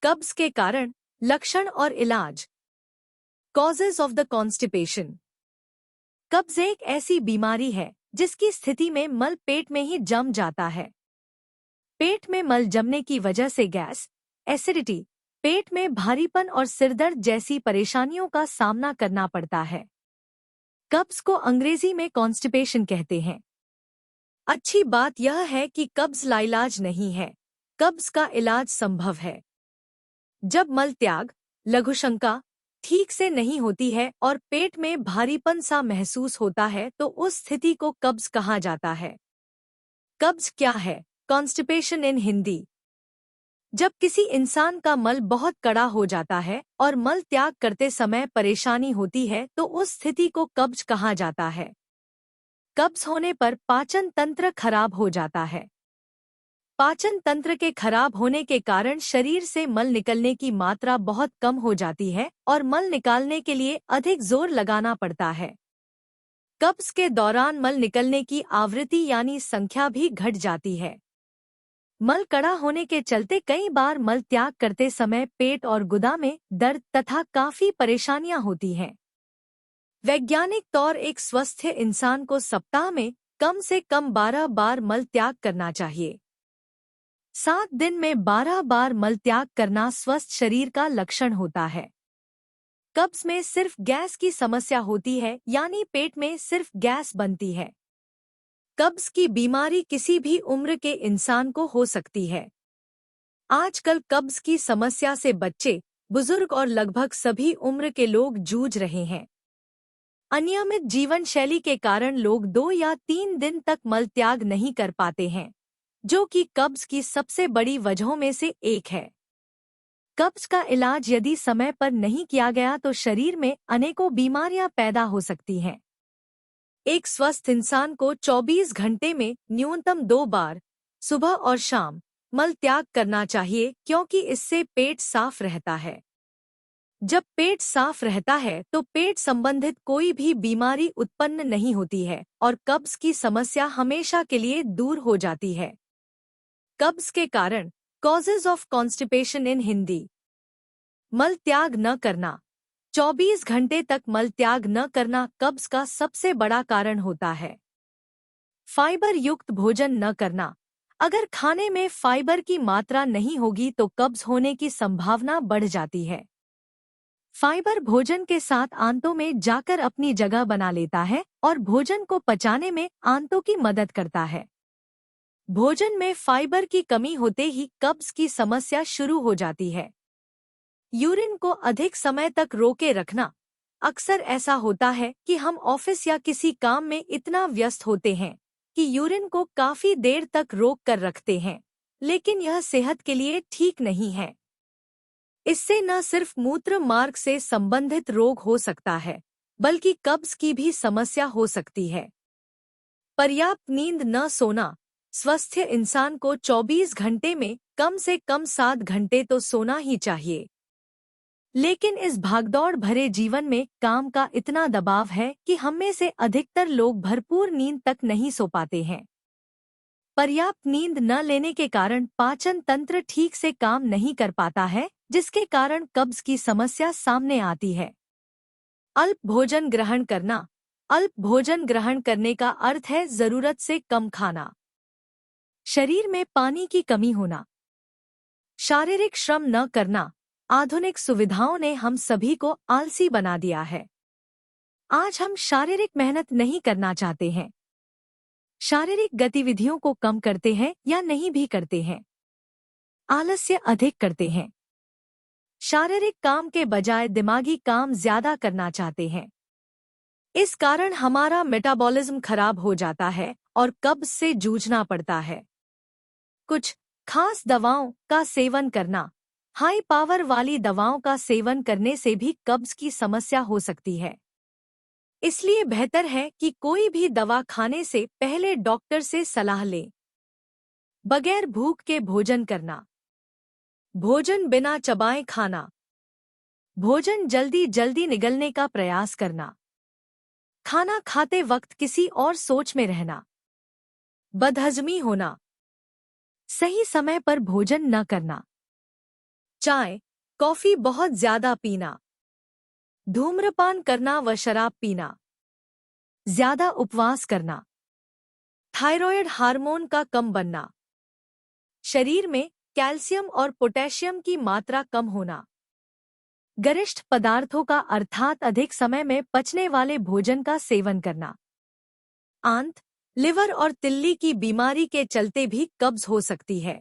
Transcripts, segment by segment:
कब्ज के कारण, लक्षण और इलाज। Causes of the constipation. कब्ज एक ऐसी बीमारी है जिसकी स्थिति में मल पेट में ही जम जाता है। पेट में मल जमने की वजह से गैस, एसिडिटी, पेट में भारीपन और सिरदर्द जैसी परेशानियों का सामना करना पड़ता है। कब्ज को अंग्रेजी में कॉन्स्टिपेशन कहते हैं। अच्छी बात यह है कि कब्ज लाइलाज नहीं है। कब्ज का इलाज संभव है। जब मल त्याग, लघुशंका ठीक से नहीं होती है और पेट में भारीपन सा महसूस होता है तो उस स्थिति को कब्ज कहा जाता है। कब्ज क्या है? कॉन्स्टिपेशन इन हिंदी। जब किसी इंसान का मल बहुत कड़ा हो जाता है और मल त्याग करते समय परेशानी होती है तो उस स्थिति को कब्ज कहा जाता है। कब्ज होने पर पाचन तंत्र खराब हो जाता है। पाचन तंत्र के खराब होने के कारण शरीर से मल निकलने की मात्रा बहुत कम हो जाती है और मल निकालने के लिए अधिक जोर लगाना पड़ता है। कब्ज के दौरान मल निकलने की आवृत्ति यानी संख्या भी घट जाती है। मल कड़ा होने के चलते कई बार मल त्याग करते समय पेट और गुदा में दर्द तथा काफी परेशानियां होती हैं। वैज्ञानिक तौर एक स्वस्थ इंसान को सप्ताह में कम से कम 12 बार मल त्याग करना चाहिए। 7 दिन में 12 बार मल त्याग करना स्वस्थ शरीर का लक्षण होता है। कब्ज में सिर्फ गैस की समस्या होती है यानी पेट में सिर्फ गैस बनती है। कब्ज की बीमारी किसी भी उम्र के इंसान को हो सकती है। आजकल कब्ज की समस्या से बच्चे, बुजुर्ग और लगभग सभी उम्र के लोग जूझ रहे हैं। अनियमित जीवन शैली के कारण लोग 2 या 3 दिन तक मल त्याग नहीं कर पाते हैं, जो कि कब्ज की सबसे बड़ी वजहों में से एक है। कब्ज का इलाज यदि समय पर नहीं किया गया तो शरीर में अनेकों बीमारियां पैदा हो सकती हैं। एक स्वस्थ इंसान को 24 घंटे में न्यूनतम 2 बार, सुबह और शाम, मल त्याग करना चाहिए क्योंकि इससे पेट साफ रहता है। जब पेट साफ रहता है तो पेट संबंधित कोई भी बीमारी उत्पन्न नहीं होती है और कब्ज की समस्या हमेशा के लिए दूर हो जाती है। कब्ज के कारण, कॉजेज ऑफ कॉन्स्टिपेशन इन हिंदी। मल त्याग न करना। 24 घंटे तक मल त्याग न करना कब्ज का सबसे बड़ा कारण होता है। फाइबर युक्त भोजन न करना। अगर खाने में फाइबर की मात्रा नहीं होगी तो कब्ज होने की संभावना बढ़ जाती है। फाइबर भोजन के साथ आंतों में जाकर अपनी जगह बना लेता है और भोजन को पचाने में आंतों की मदद करता है। भोजन में फाइबर की कमी होते ही कब्ज की समस्या शुरू हो जाती है। यूरिन को अधिक समय तक रोके रखना। अक्सर ऐसा होता है कि हम ऑफिस या किसी काम में इतना व्यस्त होते हैं कि यूरिन को काफी देर तक रोक कर रखते हैं, लेकिन यह सेहत के लिए ठीक नहीं है। इससे न सिर्फ मूत्र मार्ग से संबंधित रोग हो सकता है, बल्कि कब्ज की भी समस्या हो सकती है। पर्याप्त नींद न सोना। स्वस्थ इंसान को 24 घंटे में कम से कम 7 घंटे तो सोना ही चाहिए। लेकिन इस भागदौड़ भरे जीवन में काम का इतना दबाव है कि हम में से अधिकतर लोग भरपूर नींद तक नहीं सो पाते हैं। पर्याप्त नींद न लेने के कारण पाचन तंत्र ठीक से काम नहीं कर पाता है, जिसके कारण कब्ज की समस्या सामने आती है। अल्प भोजन ग्रहण करना। अल्प भोजन ग्रहण करने का अर्थ है जरूरत से कम खाना। शरीर में पानी की कमी होना। शारीरिक श्रम न करना। आधुनिक सुविधाओं ने हम सभी को आलसी बना दिया है। आज हम शारीरिक मेहनत नहीं करना चाहते हैं। शारीरिक गतिविधियों को कम करते हैं या नहीं भी करते हैं। आलस्य अधिक करते हैं। शारीरिक काम के बजाय दिमागी काम ज्यादा करना चाहते हैं। इस कारण हमारा मेटाबॉलिज्म खराब हो जाता है और कब्ज से जूझना पड़ता है। कुछ खास दवाओं का सेवन करना। हाई पावर वाली दवाओं का सेवन करने से भी कब्ज की समस्या हो सकती है। इसलिए बेहतर है कि कोई भी दवा खाने से पहले डॉक्टर से सलाह लें। बगैर भूख के भोजन करना। भोजन बिना चबाए खाना। भोजन जल्दी जल्दी निगलने का प्रयास करना। खाना खाते वक्त किसी और सोच में रहना। बदहजमी होना। सही समय पर भोजन न करना। चाय, कॉफी बहुत ज्यादा पीना, धूम्रपान करना व शराब पीना, ज्यादा उपवास करना, थायराइड हार्मोन का कम बनना, शरीर में कैल्शियम और पोटेशियम की मात्रा कम होना, गरिष्ठ पदार्थों का अर्थात अधिक समय में पचने वाले भोजन का सेवन करना, आंत, लिवर और तिल्ली की बीमारी के चलते भी कब्ज हो सकती है।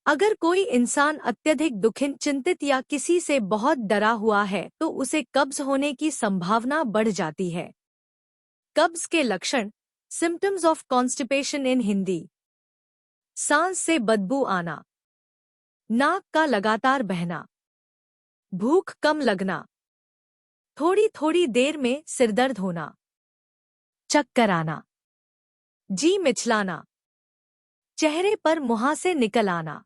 अगर कोई इंसान अत्यधिक दुखित, चिंतित या किसी से बहुत डरा हुआ है तो उसे कब्ज होने की संभावना बढ़ जाती है। कब्ज के लक्षण, सिम्टम्स ऑफ कॉन्स्टिपेशन इन हिंदी। सांस से बदबू आना, नाक का लगातार बहना, भूख कम लगना, थोड़ी थोड़ी देर में सिरदर्द होना, चक्कर आना, जी मिचलाना, चेहरे पर मुहासे निकल आना,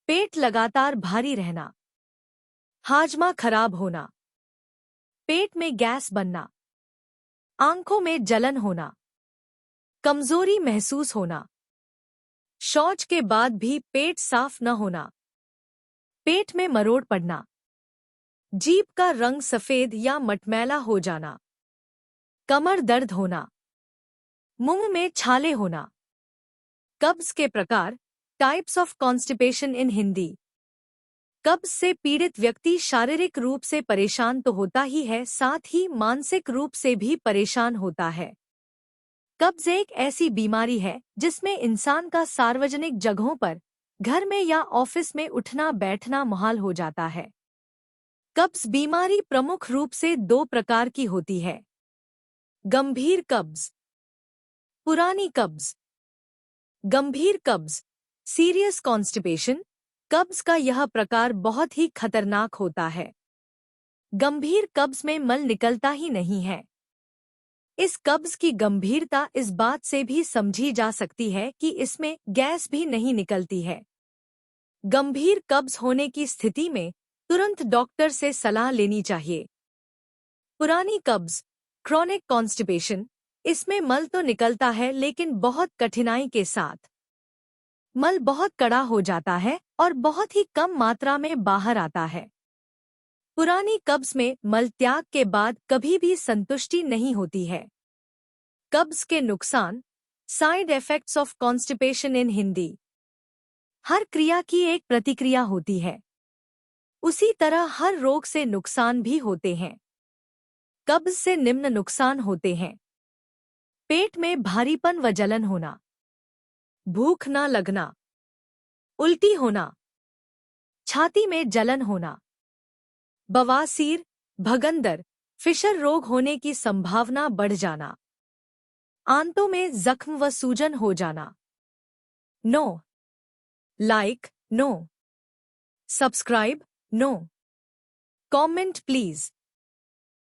पेट लगातार भारी रहना, हाजमा खराब होना, पेट में गैस बनना, आंखों में जलन होना, कमजोरी महसूस होना, शौच के बाद भी पेट साफ न होना, पेट में मरोड़ पड़ना, जीभ का रंग सफेद या मटमैला हो जाना, कमर दर्द होना, मुंह में छाले होना। कब्ज के प्रकार, टाइप्स ऑफ कॉन्स्टिपेशन इन हिंदी। कब्ज से पीड़ित व्यक्ति शारीरिक रूप से परेशान तो होता ही है, साथ ही मानसिक रूप से भी परेशान होता है। कब्ज एक ऐसी बीमारी है जिसमें इंसान का सार्वजनिक जगहों पर, घर में या ऑफिस में उठना बैठना मुहाल हो जाता है। कब्ज बीमारी प्रमुख रूप से दो प्रकार की होती है। गंभीर कब्ज, पुरानी कब्ज। गंभीर कब्ज, सीरियस कॉन्स्टिपेशन। कब्ज का यह प्रकार बहुत ही खतरनाक होता है। गंभीर कब्ज में मल निकलता ही नहीं है। इस कब्ज की गंभीरता इस बात से भी समझी जा सकती है कि इसमें गैस भी नहीं निकलती है। गंभीर कब्ज होने की स्थिति में तुरंत डॉक्टर से सलाह लेनी चाहिए। पुरानी कब्ज, क्रॉनिक कॉन्स्टिपेशन। इसमें मल तो निकलता है लेकिन बहुत कठिनाई के साथ। मल बहुत कड़ा हो जाता है और बहुत ही कम मात्रा में बाहर आता है। पुरानी कब्ज में मल त्याग के बाद कभी भी संतुष्टि नहीं होती है। कब्ज के नुकसान, साइड इफेक्ट्स ऑफ कॉन्स्टिपेशन इन हिंदी। हर क्रिया की एक प्रतिक्रिया होती है, उसी तरह हर रोग से नुकसान भी होते हैं। कब्ज से निम्न नुकसान होते हैं: पेट में भारीपन व जलन होना, भूख न लगना, उल्टी होना, छाती में जलन होना, बवासीर, भगंदर, फिशर रोग होने की संभावना बढ़ जाना, आंतों में जख्म व सूजन हो जाना। No like, no subscribe, no comment please.